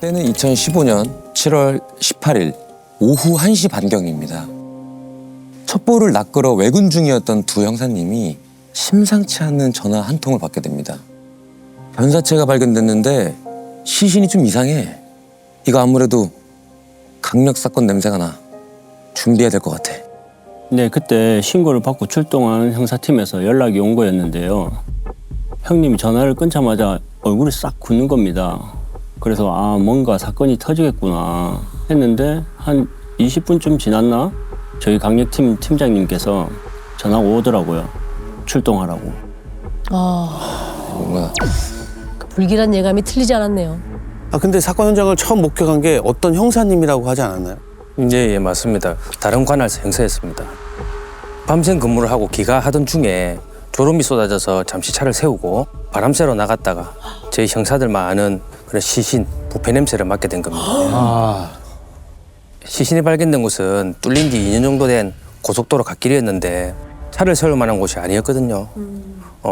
때는 2015년 7월 18일 오후 1시 반경입니다. 첩보를 낚으러 외근 중이었던 두 형사님이 심상치 않은 전화 한 통을 받게 됩니다. 변사체가 발견됐는데 시신이 좀 이상해. 이거 아무래도 강력사건 냄새가 나. 준비해야 될 것 같아. 네, 그때 신고를 받고 출동한 형사팀에서 연락이 온 거였는데요. 형님이 전화를 끊자마자 얼굴이 싹 굳는 겁니다. 그래서 뭔가 사건이 터지겠구나 했는데 한 20분쯤 지났나? 저희 강력팀 팀장님께서 전화가 오더라고요. 출동하라고. 뭔가 불길한 예감이 틀리지 않았네요. 근데 사건 현장을 처음 목격한 게 어떤 형사님이라고 하지 않았나요? 예, 맞습니다. 다른 관할서 형사였습니다. 밤샘 근무를 하고 귀가하던 중에 졸음이 쏟아져서 잠시 차를 세우고 바람 쐬러 나갔다가 저희 형사들만 아는 그런 시신, 부패 냄새를 맡게 된 겁니다. 시신이 발견된 곳은 뚫린 지 2년 정도 된 고속도로 갓길이었는데 차를 세울 만한 곳이 아니었거든요.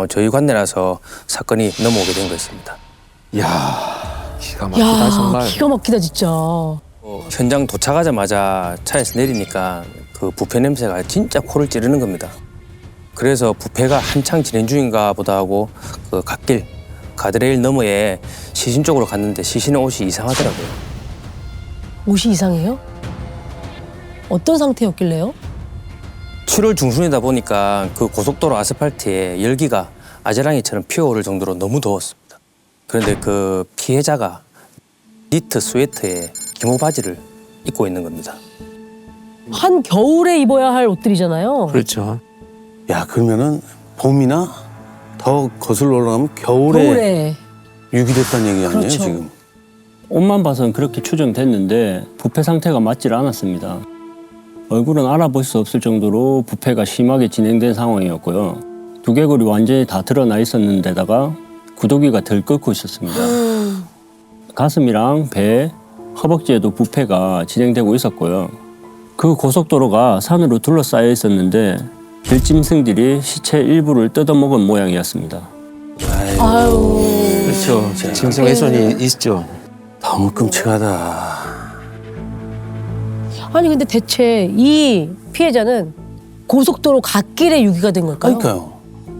저희 관내라서 사건이 넘어오게 된 거였습니다. 기가 막히다 정말. 기가 막히다 진짜. 현장 도착하자마자 차에서 내리니까 그 부패 냄새가 진짜 코를 찌르는 겁니다. 그래서 부패가 한창 진행 중인가 보다 하고 그 갓길, 가드레일 너머에 시신 쪽으로 갔는데 시신의 옷이 이상하더라고요. 옷이 이상해요? 어떤 상태였길래요? 7월 중순이다 보니까 그 고속도로 아스팔트에 열기가 아재랑이처럼 피어오를 정도로 너무 더웠습니다. 그런데 그 피해자가 니트 스웨터에 기모 바지를 입고 있는 겁니다. 한 겨울에 입어야 할 옷들이잖아요. 그렇죠. 야, 그러면은 봄이나 더 거슬러 올라가면 겨울에 유기됐다는 얘기 아니에요, 그렇죠. 지금? 옷만 봐서는 그렇게 추정됐는데 부패 상태가 맞질 않았습니다. 얼굴은 알아볼 수 없을 정도로 부패가 심하게 진행된 상황이었고요. 두개골이 완전히 다 드러나 있었는데다가 구더기가 덜 끓고 있었습니다. 가슴이랑 배, 허벅지에도 부패가 진행되고 있었고요. 그 고속도로가 산으로 둘러싸여 있었는데 들짐승들이 시체 일부를 뜯어먹은 모양이었습니다. 아유. 그렇죠. 짐승 훼손이 있죠. 너무 끔찍하다. 아니 근데 대체 이 피해자는 고속도로 갓길에 유기가 된 걸까요? 그러니까요.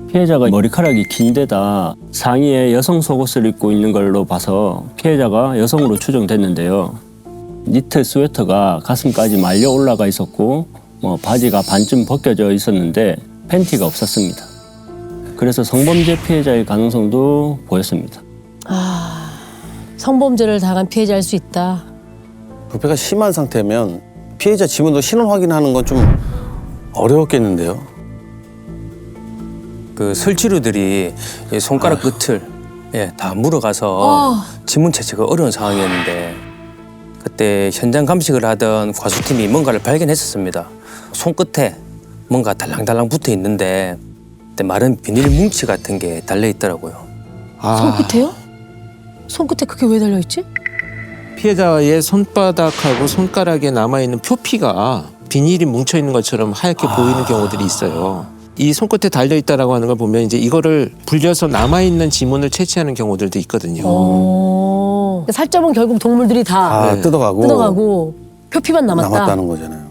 피해자가 머리카락이 긴 데다 상의에 여성 속옷을 입고 있는 걸로 봐서 피해자가 여성으로 추정됐는데요. 니트 스웨터가 가슴까지 말려 올라가 있었고 바지가 반쯤 벗겨져 있었는데 팬티가 없었습니다. 그래서 성범죄 피해자일 가능성도 보였습니다. 성범죄를 당한 피해자일 수 있다. 부패가 심한 상태면 피해자 지문도 신원 확인하는 건 좀 어려웠겠는데요? 그 설치류들이 이 손가락 끝을 다 물어가서 지문 채취가 어려운 상황이었는데 그때 현장 감식을 하던 과수팀이 뭔가를 발견했었습니다. 손끝에 뭔가 달랑달랑 붙어 있는데 마른 비닐 뭉치 같은 게 달려 있더라고요. 손끝에요? 손끝에 그게 왜 달려있지? 피해자의 손바닥하고 손가락에 남아있는 표피가 비닐이 뭉쳐있는 것처럼 하얗게 보이는 경우들이 있어요. 이 손끝에 달려있다라고 하는 걸 보면 이제 이거를 불려서 남아있는 지문을 채취하는 경우들도 있거든요. 살점은 결국 동물들이 다 뜯어가고 표피만 남았다는 거잖아요.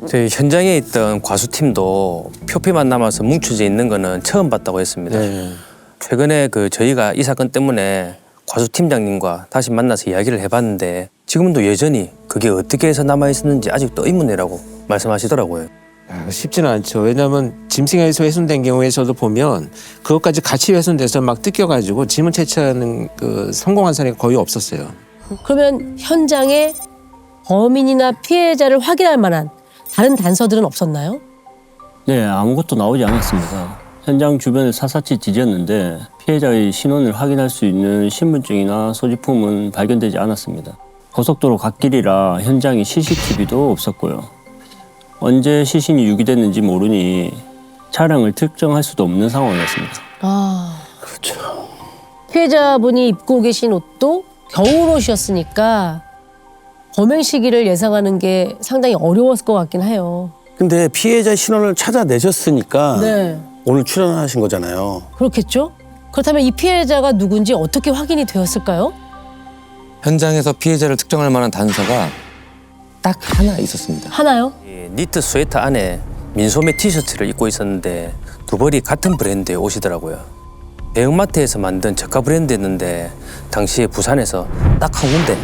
저희 현장에 있던 과수팀도 표피만 남아서 뭉쳐져 있는 거는 처음 봤다고 했습니다. 최근에 저희가 이 사건 때문에 과수팀장님과 다시 만나서 이야기를 해봤는데 지금도 여전히 그게 어떻게 해서 남아있었는지 아직도 의문이라고 말씀하시더라고요. 쉽지는 않죠. 왜냐하면 짐승에서 훼손된 경우에서도 보면 그것까지 같이 훼손돼서 막 뜯겨가지고 지문 채취하는 그 성공한 사례가 거의 없었어요. 그러면 현장에 범인이나 피해자를 확인할 만한 다른 단서들은 없었나요? 네, 아무것도 나오지 않았습니다. 현장 주변을 샅샅이 뒤졌는데 피해자의 신원을 확인할 수 있는 신분증이나 소지품은 발견되지 않았습니다. 고속도로 갓길이라 현장에 CCTV도 없었고요. 언제 시신이 유기됐는지 모르니 차량을 특정할 수도 없는 상황이었습니다. 그렇죠. 피해자분이 입고 계신 옷도 겨울옷이었으니까 범행 시기를 예상하는 게 상당히 어려웠을 것 같긴 해요. 근데 피해자 신원을 찾아내셨으니까 네. 오늘 출연하신 거잖아요. 그렇겠죠? 그렇다면 이 피해자가 누군지 어떻게 확인이 되었을까요? 현장에서 피해자를 특정할 만한 단서가 딱 하나 있었습니다. 하나요? 이 니트 스웨터 안에 민소매 티셔츠를 입고 있었는데 두 벌이 같은 브랜드의 옷이더라고요. 대형마트에서 만든 저가 브랜드였는데 당시에 부산에서 딱 한 군데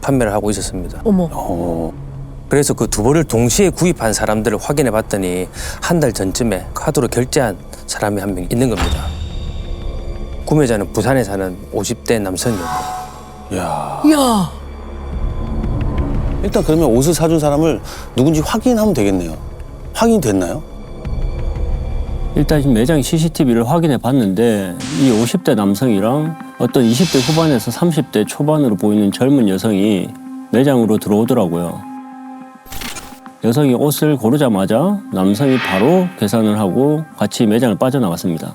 판매를 하고 있었습니다. 어머. 그래서 그 두 벌을 동시에 구입한 사람들을 확인해 봤더니 한 달 전쯤에 카드로 결제한 사람이 한 명 있는 겁니다. 구매자는 부산에 사는 50대 남성이었고 야. 이야. 일단 그러면 옷을 사준 사람을 누군지 확인하면 되겠네요. 확인됐나요? 일단 매장 CCTV를 확인해 봤는데 이 50대 남성이랑 어떤 20대 후반에서 30대 초반으로 보이는 젊은 여성이 매장으로 들어오더라고요. 여성이 옷을 고르자마자 남성이 바로 계산을 하고 같이 매장을 빠져나갔습니다.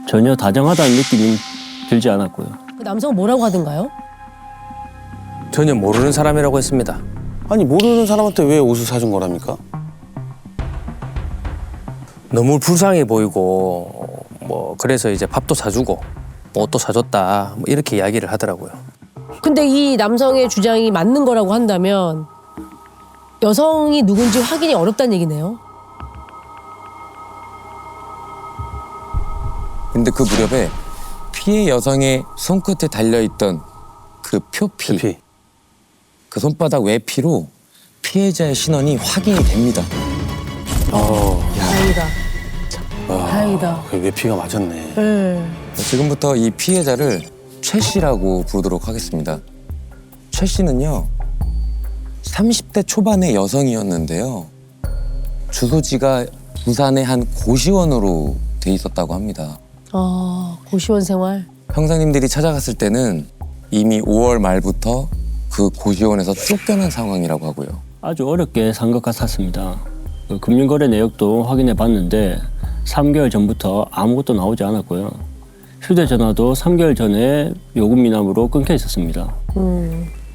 전혀 다정하다는 느낌이 들지 않았고요. 그 남성은 뭐라고 하던가요? 전혀 모르는 사람이라고 했습니다. 아니 모르는 사람한테 왜 옷을 사준 거랍니까? 너무 불쌍해 보이고 그래서 이제 밥도 사주고 옷도 사줬다 이렇게 이야기를 하더라고요. 근데 이 남성의 주장이 맞는 거라고 한다면 여성이 누군지 확인이 어렵다는 얘기네요. 근데 그 무렵에 피해 여성의 손끝에 달려있던 그 표피, 피. 그 손바닥 외피로 피해자의 신원이 확인이 됩니다. 다행이다. 다행이다. 그 외피가 맞았네. 네. 지금부터 이 피해자를 최 씨라고 부르도록 하겠습니다. 최 씨는요, 30대 초반의 여성이었는데요. 주소지가 부산의 한 고시원으로 돼 있었다고 합니다. 고시원 생활. 형사님들이 찾아갔을 때는 이미 5월 말부터 그 고시원에서 쫓겨난 상황이라고 하고요. 아주 어렵게 산 것 같았습니다. 그 금융거래 내역도 확인해 봤는데 3개월 전부터 아무것도 나오지 않았고요. 휴대전화도 3개월 전에 요금 미납으로 끊겨 있었습니다.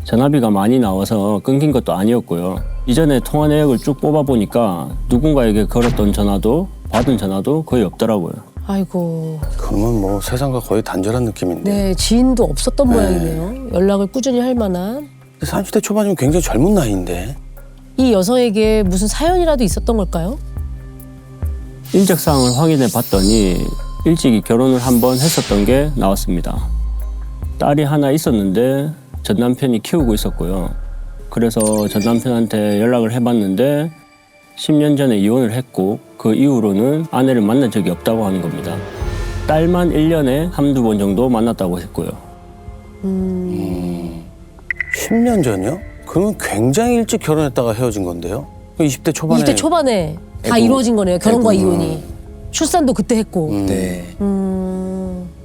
전화비가 많이 나와서 끊긴 것도 아니었고요. 이전에 통화 내역을 쭉 뽑아보니까 누군가에게 걸었던 전화도 받은 전화도 거의 없더라고요. 아이고. 그러면 뭐 세상과 거의 단절한 느낌인데. 네, 지인도 없었던 모양이네요. 연락을 꾸준히 할 만한. 30대 초반이면 굉장히 젊은 나이인데. 이 여성에게 무슨 사연이라도 있었던 걸까요? 인적사항을 확인해 봤더니 일찍이 결혼을 한 번 했었던 게 나왔습니다. 딸이 하나 있었는데 전 남편이 키우고 있었고요. 그래서 전 남편한테 연락을 해봤는데 10년 전에 이혼을 했고 그 이후로는 아내를 만난 적이 없다고 하는 겁니다. 딸만 1년에 한두 번 정도 만났다고 했고요. 10년 전이요? 그러면 굉장히 일찍 결혼했다가 헤어진 건데요? 20대 초반에. 20대 초반에 다 애고. 이루어진 거네요. 결혼과 애고. 이혼이. 출산도 그때 했고. 네.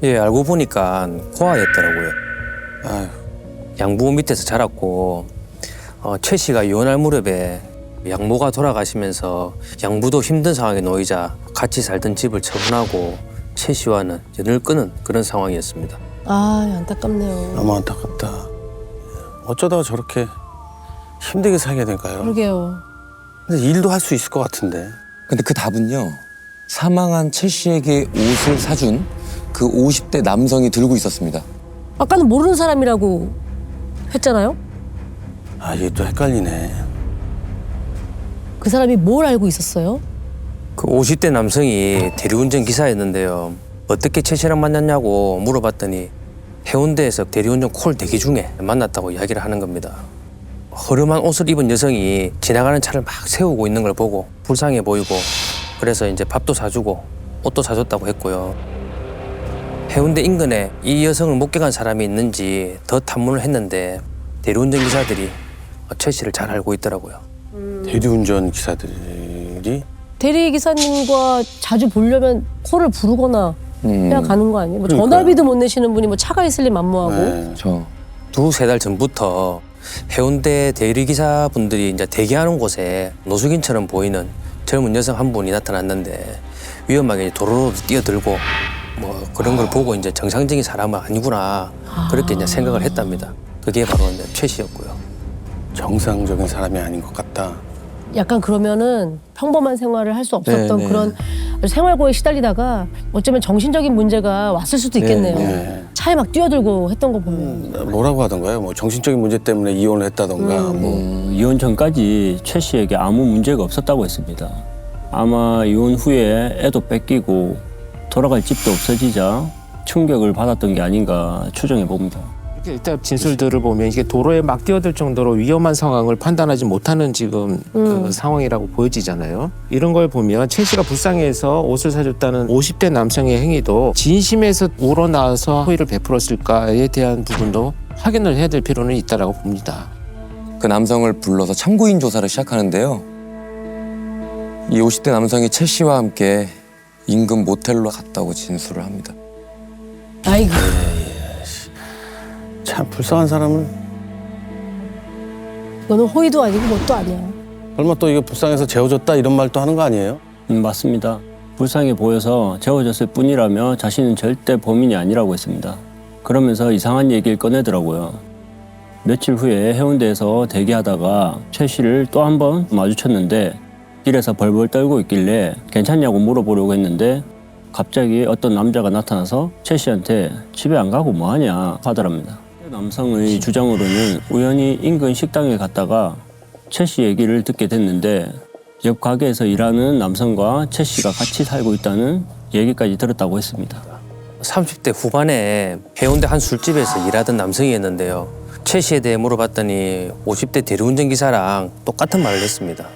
예, 알고 보니까 고아였더라고요. 아유, 양부 밑에서 자랐고 최 씨가 이혼할 무렵에 양모가 돌아가시면서 양부도 힘든 상황에 놓이자 같이 살던 집을 처분하고 최 씨와는 연을 끊은 그런 상황이었습니다. 아, 안타깝네요. 너무 안타깝다. 어쩌다가 저렇게 힘들게 살게 될까요? 그러게요. 근데 일도 할 수 있을 것 같은데. 근데 그 답은요, 사망한 최 씨에게 옷을 사준 그 50대 남성이 들고 있었습니다. 아까는 모르는 사람이라고 했잖아요. 아, 이게 또 헷갈리네. 그 사람이 뭘 알고 있었어요? 그 50대 남성이 대리운전 기사였는데요. 어떻게 최 씨랑 만났냐고 물어봤더니 해운대에서 대리운전 콜 대기 중에 만났다고 이야기를 하는 겁니다. 허름한 옷을 입은 여성이 지나가는 차를 막 세우고 있는 걸 보고 불쌍해 보이고 그래서 이제 밥도 사주고 옷도 사줬다고 했고요. 해운대 인근에 이 여성을 목격한 사람이 있는지 더 탐문을 했는데 대리운전 기사들이 최 씨를 잘 알고 있더라고요. 대리운전 기사들이 대리 기사님과 자주 보려면 콜을 부르거나 해야 가는 거 아니에요? 뭐 그러니까요. 전화비도 못 내시는 분이 뭐 차가 있을 리 만무하고. 네. 저 두세 달 전부터 해운대 대리기사분들이 이제 대기하는 곳에 노숙인처럼 보이는 젊은 여성 한 분이 나타났는데 위험하게 도로로 뛰어들고 뭐 그런 걸 보고 이제 정상적인 사람은 아니구나 그렇게 이제 생각을 했답니다. 그게 바로 이제 최 씨였고요. 정상적인 사람이 아닌 것 같다. 약간 그러면은 평범한 생활을 할 수 없었던 네, 네. 그런 생활고에 시달리다가 어쩌면 정신적인 문제가 왔을 수도 있겠네요. 네. 차에 막 뛰어들고 했던 거 보면. 뭐라고 하던가요? 뭐 정신적인 문제 때문에 이혼을 했다던가 뭐. 이혼 전까지 최 씨에게 아무 문제가 없었다고 했습니다. 아마 이혼 후에 애도 뺏기고 돌아갈 집도 없어지자 충격을 받았던 게 아닌가 추정해 봅니다. 일단 진술들을 보면 이게 도로에 막 뛰어들 정도로 위험한 상황을 판단하지 못하는 지금 그 상황이라고 보여지잖아요. 이런 걸 보면 최 씨가 불쌍해서 옷을 사줬다는 50대 남성의 행위도 진심에서 우러나와서 호의를 베풀었을까에 대한 부분도 확인을 해야 될 필요는 있다라고 봅니다. 그 남성을 불러서 참고인 조사를 시작하는데요. 이 50대 남성이 최 씨와 함께 인근 모텔로 갔다고 진술을 합니다. 아이고. 참 불쌍한 사람은 너는 호의도 아니고 뭣도 아니야. 설마 또 이거 불쌍해서 재워줬다 이런 말도 하는 거 아니에요? 맞습니다. 불쌍해 보여서 재워졌을 뿐이라며 자신은 절대 범인이 아니라고 했습니다. 그러면서 이상한 얘기를 꺼내더라고요. 며칠 후에 해운대에서 대기하다가 최 씨를 또 한 번 마주쳤는데 길에서 벌벌 떨고 있길래 괜찮냐고 물어보려고 했는데 갑자기 어떤 남자가 나타나서 최 씨한테 집에 안 가고 뭐하냐 하더랍니다. 남성의 주장으로는 우연히 인근 식당에 갔다가 최 씨 얘기를 듣게 됐는데 옆 가게에서 일하는 남성과 최 씨가 같이 살고 있다는 얘기까지 들었다고 했습니다. 30대 후반에 해운대 한 술집에서 일하던 남성이었는데요. 최 씨에 대해 물어봤더니 50대 대리운전 기사랑 똑같은 말을 했습니다.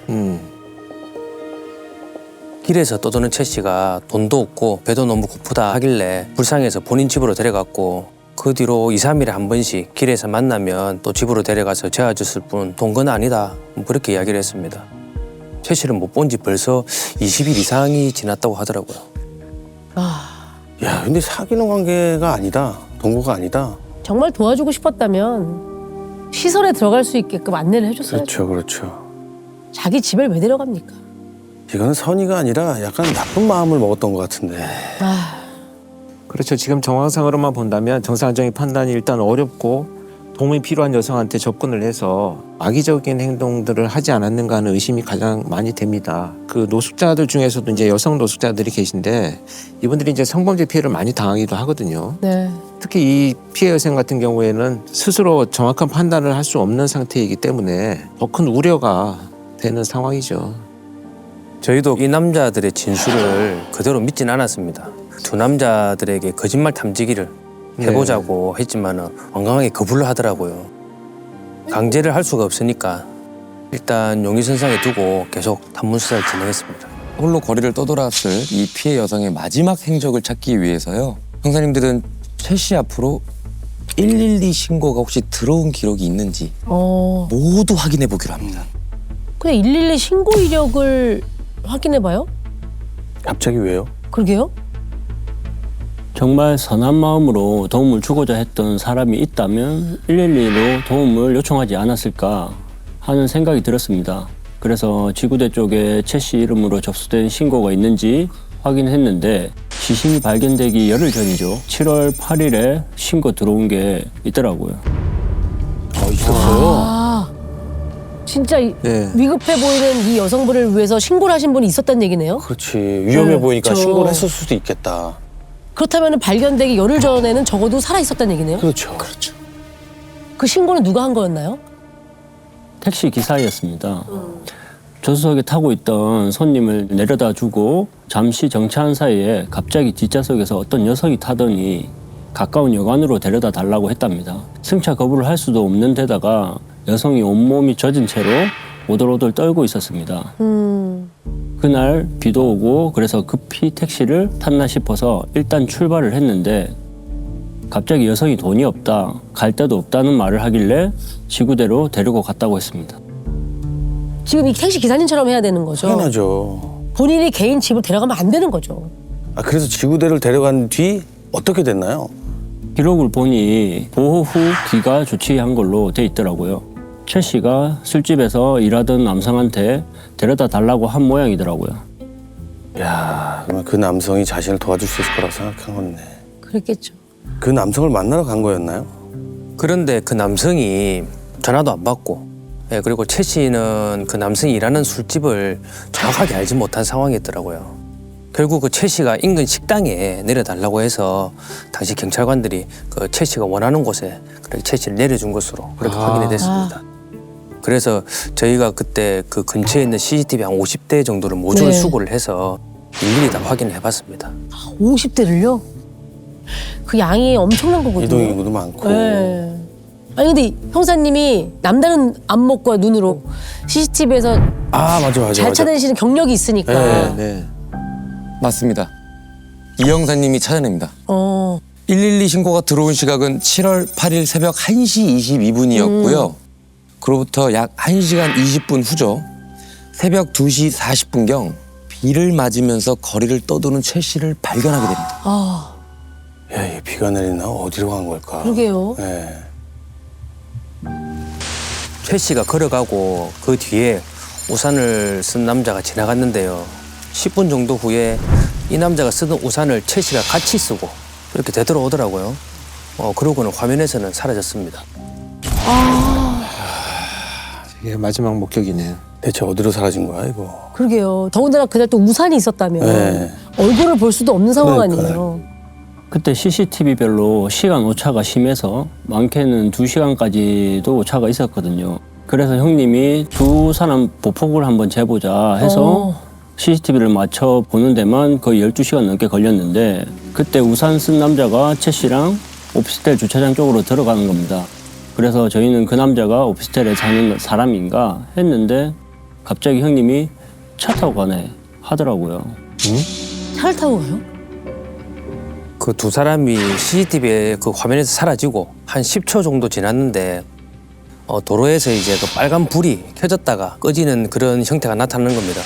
길에서 떠도는 최 씨가 돈도 없고 배도 너무 고프다 하길래 불쌍해서 본인 집으로 데려갔고 그 뒤로 2, 3일에 한 번씩 길에서 만나면 또 집으로 데려가서 재워줬을 뿐 돈 건 아니다. 그렇게 이야기를 했습니다. 최 씨를 못 본 지 벌써 20일 이상이 지났다고 하더라고요. 야, 근데 사귀는 관계가 아니다. 동거가 아니다. 정말 도와주고 싶었다면 시설에 들어갈 수 있게끔 안내를 해줬어야죠. 그렇죠. 자기 집을 왜 데려갑니까? 이거는 선의가 아니라 약간 나쁜 마음을 먹었던 것 같은데. 그렇죠. 지금 정황상으로만 본다면 정상적인 판단이 일단 어렵고 도움이 필요한 여성한테 접근을 해서 악의적인 행동들을 하지 않았는가 하는 의심이 가장 많이 됩니다. 그 노숙자들 중에서도 이제 여성 노숙자들이 계신데 이분들이 이제 성범죄 피해를 많이 당하기도 하거든요. 네. 특히 이 피해 여성 같은 경우에는 스스로 정확한 판단을 할 수 없는 상태이기 때문에 더 큰 우려가 되는 상황이죠. 저희도 이 남자들의 진술을 그대로 믿진 않았습니다. 두 남자들에게 거짓말 탐지기를 해보자고 했지만 완강하게 거부를 하더라고요. 강제를 할 수가 없으니까 일단 용의선상에 두고 계속 탐문 수사를 진행했습니다. 홀로 거리를 떠돌았을 이 피해 여성의 마지막 행적을 찾기 위해서요. 형사님들은 최 씨 앞으로 112 신고가 혹시 들어온 기록이 있는지 모두 확인해 보기로 합니다. 그냥 112 신고 이력을 확인해봐요? 갑자기 왜요? 그러게요. 정말 선한 마음으로 도움을 주고자 했던 사람이 있다면 112로 도움을 요청하지 않았을까 하는 생각이 들었습니다. 그래서 지구대 쪽에 최 씨 이름으로 접수된 신고가 있는지 확인했는데 시신이 발견되기 열흘 전이죠. 7월 8일에 신고 들어온 게 있더라고요. 있었어요? 진짜 네. 위급해 보이는 이 여성분을 위해서 신고를 하신 분이 있었다는 얘기네요. 그렇지. 위험해 네, 보이니까 그렇죠. 신고를 했을 수도 있겠다. 그렇다면 발견되기 열흘 전에는 적어도 살아 있었다는 얘기네요. 그렇죠. 그 신고는 누가 한 거였나요? 택시 기사였습니다. 조수석에 타고 있던 손님을 내려다 주고 잠시 정차한 사이에 갑자기 뒷좌석에서 어떤 여성이 타더니 가까운 여관으로 데려다 달라고 했답니다. 승차 거부를 할 수도 없는 데다가 여성이 온몸이 젖은 채로 오돌오돌 떨고 있었습니다. 그날 비도 오고 그래서 급히 택시를 탔나 싶어서 일단 출발을 했는데 갑자기 여성이 돈이 없다, 갈 데도 없다는 말을 하길래 지구대로 데리고 갔다고 했습니다. 지금 이 택시 기사님처럼 해야 되는 거죠. 당연하죠. 본인이 개인 집을 데려가면 안 되는 거죠. 아, 그래서 지구대를 데려간 뒤 어떻게 됐나요? 기록을 보니 보호 후 귀가 조치한 걸로 돼 있더라고요. 최 씨가 술집에서 일하던 남성한테 데려다 달라고 한 모양이더라고요. 야, 그러면 그 남성이 자신을 도와줄 수 있을 거라고 생각한 거네. 그랬겠죠. 그 남성을 만나러 간 거였나요? 그런데 그 남성이 전화도 안 받고 그리고 최 씨는 그 남성이 일하는 술집을 정확하게 알지 못한 상황이었더라고요. 결국 그 최 씨가 인근 식당에 내려달라고 해서 당시 경찰관들이 그 최 씨가 원하는 곳에 그렇게 최 씨를 내려준 것으로 그렇게 확인이 됐습니다. 그래서 저희가 그때 그 근처에 있는 CCTV 한 50대 정도를 모조를 네. 수거를 해서 일일이 다 확인을 해봤습니다. 50대를요? 그 양이 엄청난 거거든요. 이동인구도 많고. 네. 아니 근데 형사님이 남다른 안목과 눈으로 CCTV에서 아 맞아. 잘 찾아내시는 경력이 있으니까. 네. 네. 맞습니다. 이 형사님이 찾아냅니다. 112 신고가 들어온 시각은 7월 8일 새벽 1시 22분이었고요. 그로부터 약 1시간 20분 후죠. 새벽 2시 40분경 비를 맞으면서 거리를 떠도는 최 씨를 발견하게 됩니다. 아, 야, 이 비가 내리나 어디로 간 걸까? 그러게요. 네. 최 씨가 걸어가고 그 뒤에 우산을 쓴 남자가 지나갔는데요. 10분 정도 후에 이 남자가 쓰던 우산을 최 씨가 같이 쓰고 이렇게 되돌아오더라고요. 그러고는 화면에서는 사라졌습니다. 이게 마지막 목격이네요. 대체 어디로 사라진 거야 이거? 그러게요. 더군다나 그날 또 우산이 있었다면 네. 얼굴을 볼 수도 없는 상황 그러니까요. 아니에요. 그때 CCTV별로 시간 오차가 심해서 많게는 2시간까지도 오차가 있었거든요. 그래서 형님이 두 사람 보폭을 한번 재보자 해서 CCTV를 맞춰 보는 데만 거의 12시간 넘게 걸렸는데 그때 우산 쓴 남자가 최 씨랑 오피스텔 주차장 쪽으로 들어가는 겁니다. 그래서 저희는 그 남자가 오피스텔에 사는 사람인가 했는데 갑자기 형님이 차 타고 가네 하더라고요. 차를 타고 가요? 그 두 사람이 CCTV에 그 화면에서 사라지고 한 10초 정도 지났는데 도로에서 이제 그 빨간 불이 켜졌다가 꺼지는 그런 형태가 나타나는 겁니다.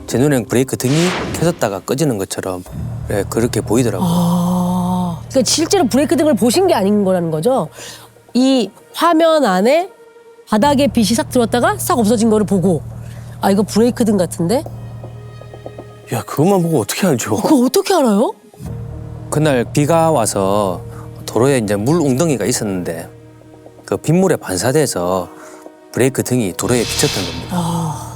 제 눈엔 브레이크 등이 켜졌다가 꺼지는 것처럼 그렇게 보이더라고요. 그러니까 실제로 브레이크 등을 보신 게 아닌 거라는 거죠. 이 화면 안에 바닥에 빛이 싹 들어왔다가 싹 없어진 거를 보고 아 이거 브레이크 등 같은데? 야 그것만 보고 어떻게 알죠? 그거 어떻게 알아요? 그날 비가 와서 도로에 이제 물 웅덩이가 있었는데 그 빗물에 반사돼서 브레이크 등이 도로에 비쳤던 겁니다.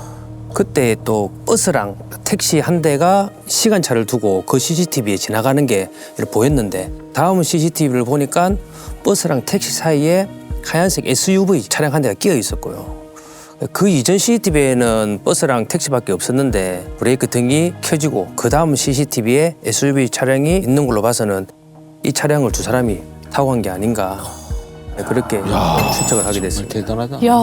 그때 또 버스랑 택시 한 대가 시간차를 두고 그 CCTV에 지나가는 게 이렇게 보였는데 다음 CCTV를 보니까 버스랑 택시 사이에 하얀색 SUV 차량 한 대가 끼어 있었고요. 그 이전 CCTV에는 버스랑 택시밖에 없었는데 브레이크 등이 켜지고 그 다음 CCTV에 SUV 차량이 있는 걸로 봐서는 이 차량을 두 사람이 타고 간 게 아닌가 그렇게 추측을 하게 됐습니다. 대단하다. 야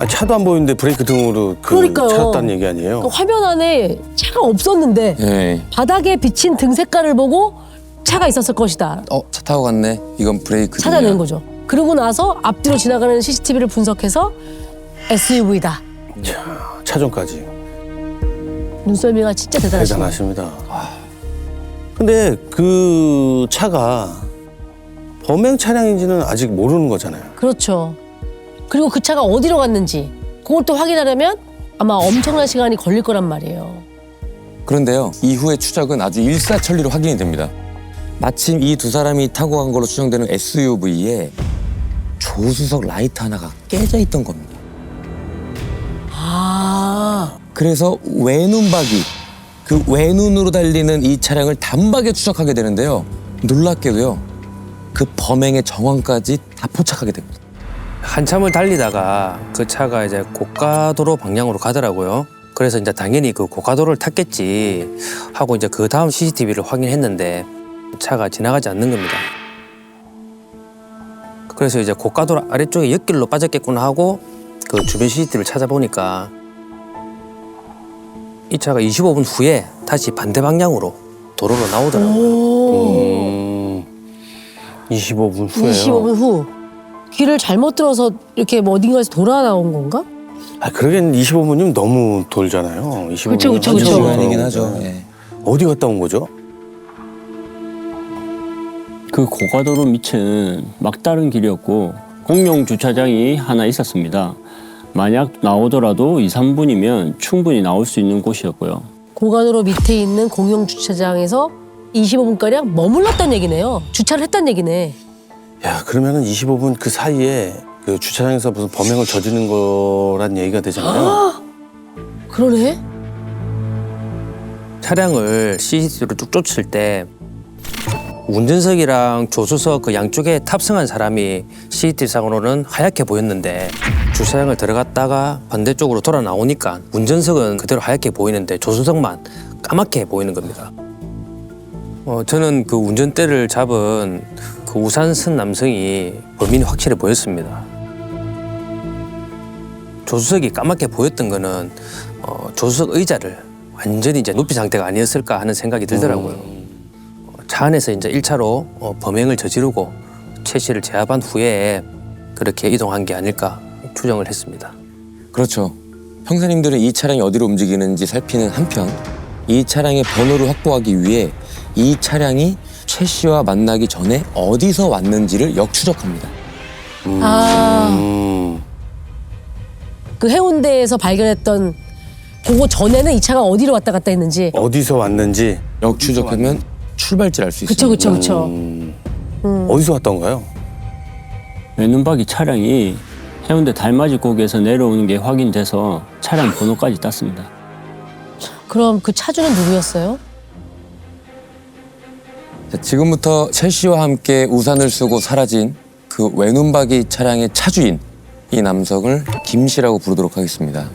차도 안 보이는데 브레이크 등으로 그러니까요. 찾았다는 얘기 아니에요? 그 화면 안에 차가 없었는데 예. 바닥에 비친 등 색깔을 보고 차가 있었을 것이다. 차 타고 갔네. 이건 브레이크. 찾아낸 거죠. 그러고 나서 앞뒤로 지나가는 CCTV를 분석해서 SUV다. 차종까지 눈썰미가 진짜 대단하시네요. 대단하십니다. 근데 그 차가 범행 차량인지는 아직 모르는 거잖아요. 그렇죠. 그리고 그 차가 어디로 갔는지 그걸 또 확인하려면 아마 엄청난 시간이 걸릴 거란 말이에요. 그런데요, 이후의 추적은 아주 일사천리로 확인이 됩니다. 마침 이 두 사람이 타고 간 걸로 추정되는 SUV에 조수석 라이트 하나가 깨져 있던 겁니다. 아, 그래서 외눈박이, 그 외눈으로 달리는 이 차량을 단박에 추적하게 되는데요. 놀랍게도요, 그 범행의 정황까지 다 포착하게 됩니다. 한참을 달리다가 그 차가 이제 고가도로 방향으로 가더라고요. 그래서 이제 당연히 그 고가도로를 탔겠지 하고 이제 그 다음 CCTV를 확인했는데 차가 지나가지 않는 겁니다. 그래서 이제 고가도로 아래쪽에 옆길로 빠졌겠구나 하고 그 주변 CCTV를 찾아보니까 이 차가 25분 후에 다시 반대 방향으로 도로로 나오더라고요. 25분 후에요. 25분 후 길을 잘못 들어서 이렇게 뭐 어딘가에서 돌아 나온 건가? 아, 그러기엔 25분이면 너무 돌잖아요. 25분. 그쵸, 그쵸, 그쵸. 시간이긴 하죠. 예. 어디 갔다 온 거죠? 그 고가도로 밑은 막다른 길이었고 공용 주차장이 하나 있었습니다. 만약 나오더라도 2, 3분이면 충분히 나올 수 있는 곳이었고요. 고가도로 밑에 있는 공용 주차장에서 25분가량 머물렀다는 얘기네요. 주차를 했다는 얘기네. 야, 그러면은 25분 그 사이에 그 주차장에서 무슨 범행을 저지른 거란 얘기가 되잖아요. 그러네. 차량을 CCTV로 쭉 쫓을 때 운전석이랑 조수석 그 양쪽에 탑승한 사람이 CCTV 상으로는 하얗게 보였는데 주차장을 들어갔다가 반대쪽으로 돌아 나오니까 운전석은 그대로 하얗게 보이는데 조수석만 까맣게 보이는 겁니다. 저는 그 운전대를 잡은 그 우산 쓴 남성이 범인이 확실히 보였습니다. 조수석이 까맣게 보였던 거는 조수석 의자를 완전히 이제 눕힌 상태가 아니었을까 하는 생각이 들더라고요. 차 안에서 이제 1차로 범행을 저지르고 최 씨를 제압한 후에 그렇게 이동한 게 아닐까 추정을 했습니다. 그렇죠. 형사님들은 이 차량이 어디로 움직이는지 살피는 한편 이 차량의 번호를 확보하기 위해 이 차량이 최 씨와 만나기 전에 어디서 왔는지를 역추적합니다. 그 해운대에서 발견했던 그거 전에는 이 차가 어디로 왔다 갔다 했는지. 어디서 왔는지. 역추적하면 출발지를 알 수 있습니다. 그쵸. 어디서 왔던가요? 외눈박이 차량이 해운대 달맞이 고개에서 내려오는 게 확인돼서 차량 번호까지 땄습니다. 그럼 그 차주는 누구였어요? 자, 지금부터 최 씨와 함께 우산을 쓰고 사라진 그 외눈박이 차량의 차주인 이 남성을 김 씨라고 부르도록 하겠습니다.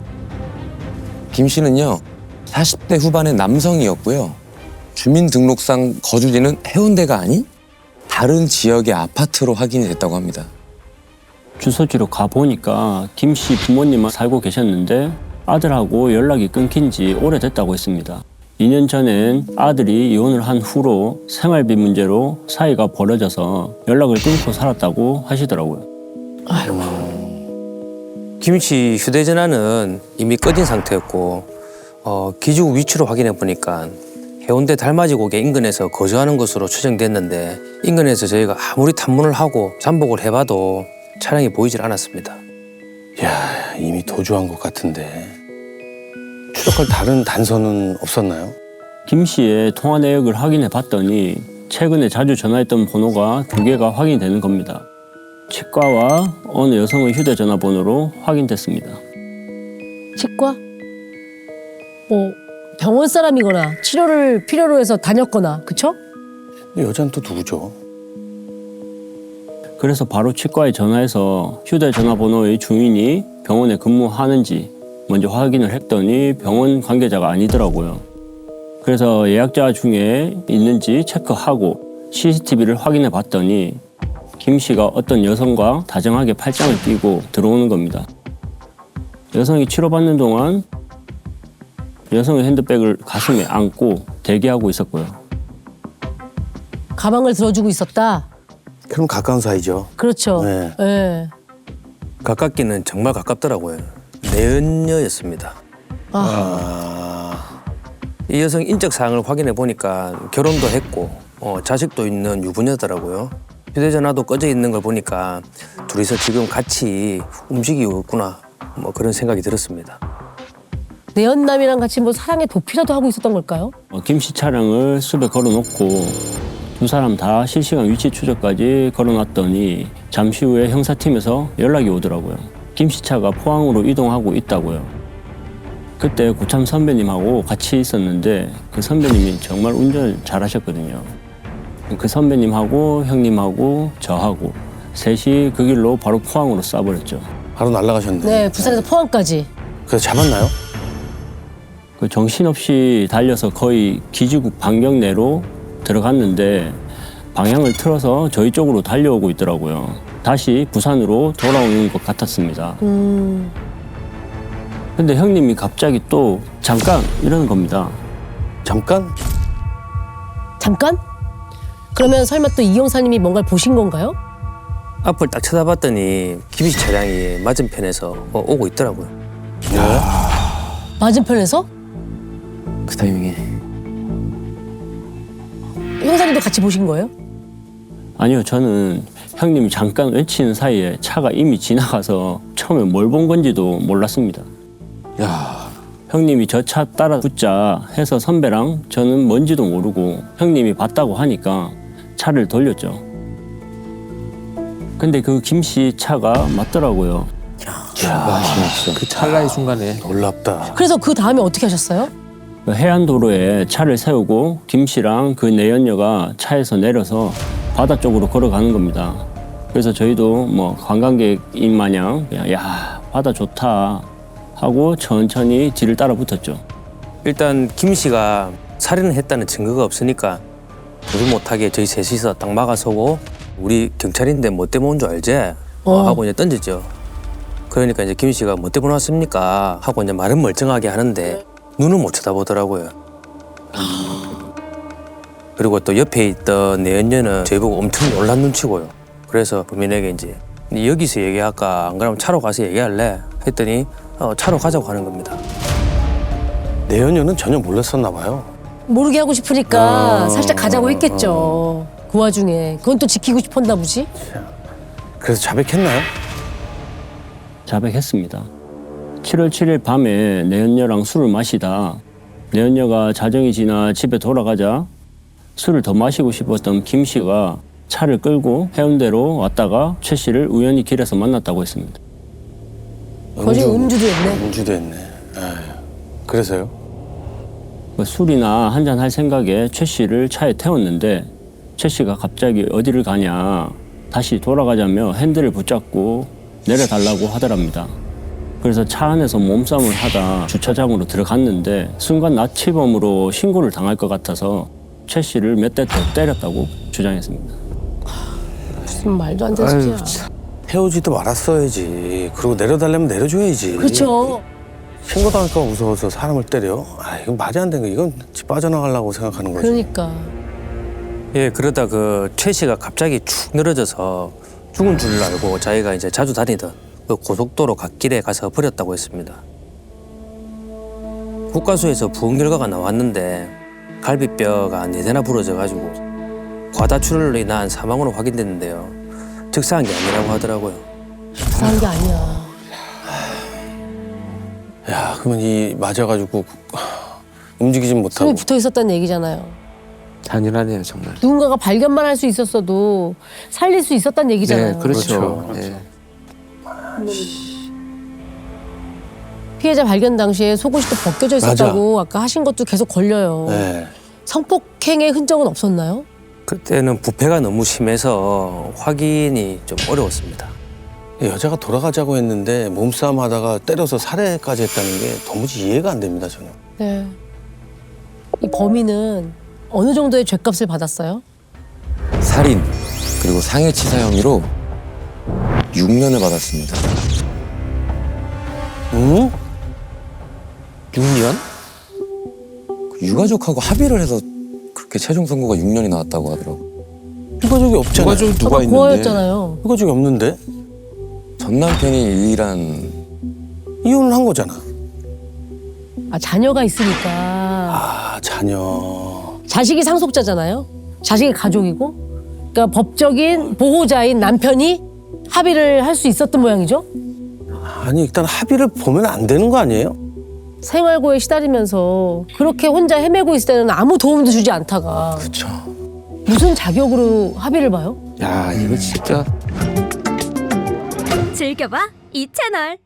김 씨는요 40대 후반의 남성이었고요. 주민등록상 거주지는 해운대가 아닌 다른 지역의 아파트로 확인이 됐다고 합니다. 주소지로 가보니까 김 씨 부모님만 살고 계셨는데 아들하고 연락이 끊긴 지 오래됐다고 했습니다. 2년 전엔 아들이 이혼을 한 후로 생활비 문제로 사이가 벌어져서 연락을 끊고 살았다고 하시더라고요. 김 씨 휴대전화는 이미 꺼진 상태였고 기지국 위치로 확인해 보니까 해운대 달맞이 고개 인근에서 거주하는 것으로 추정됐는데 인근에서 저희가 아무리 탐문을 하고 잠복을 해봐도 차량이 보이질 않았습니다. 야, 이미 도주한 것 같은데. 추적할 다른 단서는 없었나요? 김 씨의 통화 내역을 확인해 봤더니 최근에 자주 전화했던 번호가 2개가 확인되는 겁니다. 치과와 어느 여성의 휴대전화 번호로 확인됐습니다. 치과? 뭐 병원 사람이거나 치료를 필요로 해서 다녔거나 그쵸? 여자는 또 누구죠? 그래서 바로 치과에 전화해서 휴대전화 번호의 주인이 병원에 근무하는지 먼저 확인을 했더니 병원 관계자가 아니더라고요. 그래서 예약자 중에 있는지 체크하고 CCTV를 확인해 봤더니 김 씨가 어떤 여성과 다정하게 팔짱을 끼고 들어오는 겁니다. 여성이 치료받는 동안 여성의 핸드백을 가슴에 안고 대기하고 있었고요. 가방을 들어주고 있었다. 그럼 가까운 사이죠. 그렇죠. 네. 네. 가깝기는 정말 가깝더라고요. 내연녀였습니다. 이 여성 인적 사항을 확인해 보니까 결혼도 했고 자식도 있는 유부녀더라고요. 휴대전화도 꺼져 있는 걸 보니까 둘이서 지금 같이 움직이고 있구나 뭐 그런 생각이 들었습니다. 내연남이랑 같이 뭐 사랑의 도피라도 하고 있었던 걸까요? 김 씨 차량을 숲에 걸어놓고 두 사람 다 실시간 위치 추적까지 걸어놨더니 잠시 후에 형사팀에서 연락이 오더라고요. 김 씨 차가 포항으로 이동하고 있다고요. 그때 고참 선배님하고 같이 있었는데 그 선배님이 정말 운전을 잘하셨거든요. 그 선배님하고 형님하고 저하고 셋이 그 길로 바로 포항으로 쏴버렸죠. 바로 날아가셨네. 네, 부산에서 포항까지. 그래서 잡았나요? 그 정신없이 달려서 거의 기지국 반경 내로 들어갔는데 방향을 틀어서 저희 쪽으로 달려오고 있더라고요. 다시 부산으로 돌아오는 것 같았습니다. 근데 형님이 갑자기 또 잠깐 이러는 겁니다. 잠깐? 잠깐? 그러면 설마 또 이 형사님이 뭔가를 보신 건가요? 앞을 딱 쳐다봤더니 김 씨 차량이 맞은편에서 오고 있더라고요. 맞은편에서? 그 타이밍에 형사님도 같이 보신 거예요? 아니요, 저는 형님이 잠깐 외치는 사이에 차가 이미 지나가서 처음에 뭘 본 건지도 몰랐습니다. 야, 형님이 저 차 따라 붙자 해서 선배랑 저는 뭔지도 모르고 형님이 봤다고 하니까 차를 돌렸죠. 근데 그 김 씨 차가 맞더라고요. 그 찰나의 순간에 놀랍다. 그래서 그 다음에 어떻게 하셨어요? 그 해안도로에 차를 세우고 김 씨랑 그 내연녀가 차에서 내려서 바다 쪽으로 걸어가는 겁니다. 그래서 저희도 뭐 관광객인 마냥 그냥 야 바다 좋다 하고 천천히 뒤를 따라 붙었죠. 일단 김 씨가 살인을 했다는 증거가 없으니까 도주 못하게 저희 셋이서 딱 막아서고 우리 경찰인데 뭐 때문에 온 줄 알지? 하고 이제 던졌죠. 그러니까 이제 김 씨가 뭐 때문에 왔습니까? 하고 이제 말은 멀쩡하게 하는데 눈은 못 쳐다보더라고요. 그리고 또 옆에 있던 내연녀는 저희 보고 엄청 놀란 눈치고요. 그래서 부민에게 이제 여기서 얘기할까 안 그러면 차로 가서 얘기할래? 했더니 차로 가자고 하는 겁니다. 내연녀는 전혀 몰랐었나 봐요. 모르게 하고 싶으니까 살짝 가자고 했겠죠. 그 와중에 그건 또 지키고 싶었나 보지? 그래서 자백했나요? 자백했습니다. 7월 7일 밤에 내연녀랑 술을 마시다 내연녀가 자정이 지나 집에 돌아가자 술을 더 마시고 싶었던 김 씨가 차를 끌고 해운대로 왔다가 최 씨를 우연히 길에서 만났다고 했습니다. 거기 음주도 했네. 음주도 했네. 에휴. 그래서요? 그 술이나 한잔 할 생각에 최 씨를 차에 태웠는데 최 씨가 갑자기 어디를 가냐 다시 돌아가자며 핸들을 붙잡고 내려달라고 하더랍니다. 그래서 차 안에서 몸싸움을 하다 주차장으로 들어갔는데 순간 나치범으로 신고를 당할 것 같아서 최 씨를 몇 대 더 때렸다고 주장했습니다. 무슨 말도 안 되는 소리야. 태우지도 말았어야지. 그리고 내려달라면 내려줘야지. 그렇죠. 신고당할까 봐 무서워서 사람을 때려? 아, 이건 말이 안 되는 거. 이건 집 빠져나가려고 생각하는 거지. 그러니까. 예, 그러다 그 최 씨가 갑자기 축 늘어져서 죽은 줄 알고 자기가 이제 자주 다니던 그 고속도로 갓길에 가서 버렸다고 했습니다. 국가수에서 부은 결과가 나왔는데 갈비뼈가 4대나 부러져가지고 과다출혈로 인한 사망으로 확인됐는데요. 즉사한 게 아니라고 하더라고요. 이상한 게 아니야. 야, 그러면 이 맞아가지고 움직이진 못하고. 숨이 붙어 있었다는 얘기잖아요. 잔인하네요 정말. 누군가가 발견만 할 수 있었어도 살릴 수 있었다는 얘기잖아요. 네, 그렇죠. 그렇죠. 네. 피해자 발견 당시에 속옷이 또 벗겨져 있었다고 아까 하신 것도 계속 걸려요. 네. 성폭행의 흔적은 없었나요? 그때는 부패가 너무 심해서 확인이 좀 어려웠습니다. 여자가 돌아가자고 했는데 몸싸움 하다가 때려서 살해까지 했다는 게 도무지 이해가 안 됩니다, 저는. 네. 이 범인은 어느 정도의 죗값을 받았어요? 살인 그리고 상해치사 혐의로 6년을 받았습니다. 응? 6년? 유가족하고 합의를 해서 그렇게 최종 선고가 6년이 나왔다고 하더라고요. 유가족이 없잖아요. 유가족이 누가 아까 있는데? 고아였잖아요. 유가족이 없는데? 전 남편이 유일한 이혼을 한 거잖아. 아, 자녀가 있으니까. 아, 자녀. 자식이 상속자잖아요. 자식이 가족이고. 그러니까 법적인 보호자인 남편이 합의를 할 수 있었던 모양이죠. 아니, 일단 합의를 보면 안 되는 거 아니에요? 생활고에 시달리면서 그렇게 혼자 헤매고 있을 때는 아무 도움도 주지 않다가 그렇죠. 무슨 자격으로 합의를 봐요? 야 이거 진짜 즐겨봐 이 채널.